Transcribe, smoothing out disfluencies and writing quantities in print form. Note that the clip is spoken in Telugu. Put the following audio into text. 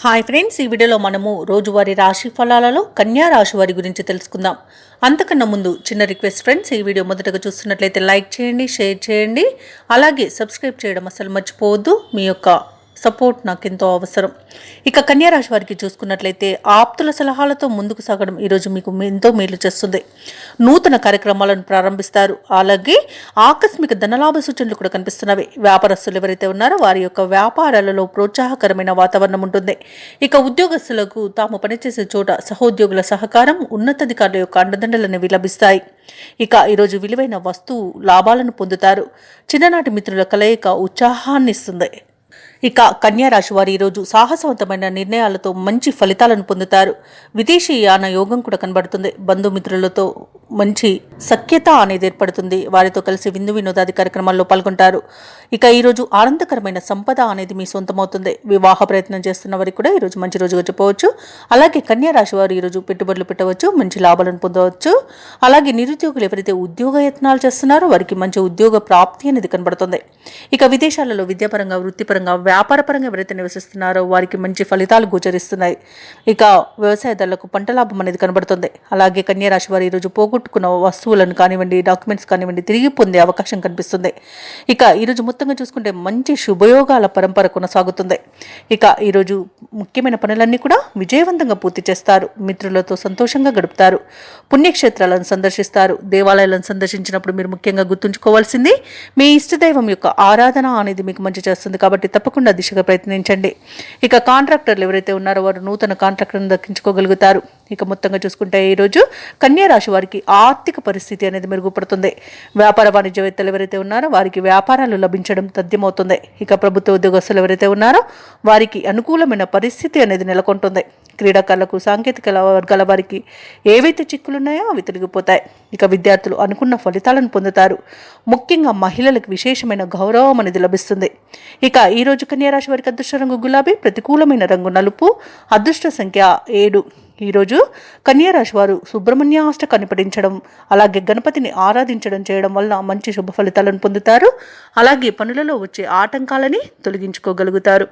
హాయ్ ఫ్రెండ్స్, ఈ వీడియోలో మనము రోజువారీ రాశి ఫలాలలో కన్యా రాశి వారి గురించి తెలుసుకుందాం. అంతకన్నా ముందు చిన్న రిక్వెస్ట్ ఫ్రెండ్స్, ఈ వీడియో మొదటగా చూస్తున్నట్లయితే లైక్ చేయండి, షేర్ చేయండి, అలాగే సబ్స్క్రైబ్ చేయడం అసలు మర్చిపోవద్దు. మీ యొక్క సపోర్ట్ నాకు ఎంతో అవసరం. ఇక కన్యా రాశి వారికి చూసుకున్నట్లయితే ఆప్తుల సలహాలతో ముందుకు సాగడం ఈరోజు మీకు ఎంతో మేలు చేస్తుంది. నూతన కార్యక్రమాలను ప్రారంభిస్తారు. అలాగే ఆకస్మిక ధనలాభ సూచనలు కూడా కనిపిస్తున్నవి. వ్యాపారస్తులు ఎవరైతే ఉన్నారో వారి యొక్క వ్యాపారాలలో ప్రోత్సాహకరమైన వాతావరణం ఉంటుంది. ఇక ఉద్యోగస్తులకు తాము పనిచేసే చోట సహోద్యోగుల సహకారం, ఉన్నతాధికారుల యొక్క అండదండలనేవి లభిస్తాయి. ఇక ఈరోజు విలువైన వస్తువు లాభాలను పొందుతారు. చిన్ననాటి మిత్రుల కలయిక ఉత్సాహాన్ని ఇస్తుంది. ఇక కన్యా రాశి వారు ఈరోజు సాహసవంతమైన నిర్ణయాలతో మంచి ఫలితాలను పొందుతారు. విదేశీ యాన యోగం కూడా కనబడుతుంది. బంధుమిత్రులతో మంచి సఖ్యత అనేది ఏర్పడుతుంది. వారితో కలిసి విందు వినోదాది కార్యక్రమాల్లో పాల్గొంటారు. ఇక ఈరోజు ఆనందకరమైన సంపద అనేది మీ సొంతమవుతుంది. వివాహ ప్రయత్నం చేస్తున్న వారికి కూడా ఈరోజు మంచి రోజుగా చెప్పవచ్చు. అలాగే కన్యా రాశి వారు ఈరోజు పెట్టుబడులు పెట్టవచ్చు, మంచి లాభాలను పొందవచ్చు. అలాగే నిరుద్యోగులు ఎవరైతే ఉద్యోగ యత్నాలు చేస్తున్నారో వారికి మంచి ఉద్యోగ ప్రాప్తి అనేది కనబడుతుంది. ఇక విదేశాలలో విద్యాపరంగా, వృత్తిపరంగా, వ్యాపారపరంగా ఎవరైతే నివసిస్తున్నారో వారికి మంచి ఫలితాలు గోచరిస్తున్నాయి. ఇక వ్యవసాయదారులకు పంట లాభం అనేది కనబడుతుంది. అలాగే కన్యా రాశి వారు ఈరోజు పోగొట్టుకున్న వస్తువులను కానివ్వండి, డాక్యుమెంట్స్ కానివ్వండి, తిరిగి పొందే అవకాశం కనిపిస్తుంది. ఇక ఈరోజు మొత్తంగా చూసుకుంటే మంచి శుభయోగాల పరంపర కొనసాగుతుంది. ఇక ఈరోజు ముఖ్యమైన పనులన్నీ కూడా విజయవంతంగా పూర్తి చేస్తారు. మిత్రులతో సంతోషంగా గడుపుతారు. పుణ్యక్షేత్రాలను సందర్శిస్తారు. దేవాలయాలను సందర్శించినప్పుడు మీరు ముఖ్యంగా గుర్తుంచుకోవాల్సింది మీ ఇష్టదైవం యొక్క ఆరాధన అనేది మీకు మంచి చేస్తుంది. కాబట్టి తప్పకుండా దిశగా ప్రయత్నించండి. ఇక కాంట్రాక్టర్లు ఎవరైతే ఉన్నారో వారు నూతన కాంట్రాక్టర్ను దక్కించుకోగలుగుతారు. ఇక మొత్తంగా చూసుకుంటే ఈరోజు కన్యా రాశి వారికి ఆర్థిక పరిస్థితి అనేది మెరుగుపడుతుంది. వ్యాపార వాణిజ్యవేత్తలు ఎవరైతే ఉన్నారో వారికి వ్యాపారాలు లభించడం తథ్యమవుతుంది. ఇక ప్రభుత్వ ఉద్యోగస్తులు ఎవరైతే ఉన్నారో వారికి అనుకూలమైన పరిస్థితి అనేది నెలకొంటుంది. క్రీడాకారులకు, సాంకేతిక వర్గాల వారికి ఏవైతే చిక్కులున్నాయో అవి తొలగిపోతాయి. ఇక విద్యార్థులు అనుకున్న ఫలితాలను పొందుతారు. ముఖ్యంగా మహిళలకు విశేషమైన గౌరవం అనేది లభిస్తుంది. ఇక ఈరోజు కన్యా రాశి వారికి అదృష్ట రంగు గులాబీ, ప్రతికూలమైన రంగు నలుపు, అదృష్ట సంఖ్య 7. ఈరోజు కన్యా రాశి వారు సుబ్రహ్మణ్యాష్టకాన్ని పఠించడం, అలాగే గణపతిని ఆరాధించడం చేయడం వల్ల మంచి శుభ ఫలితాలను పొందుతారు. అలాగే పనులలో వచ్చే ఆటంకాలని తొలగించుకోగలుగుతారు.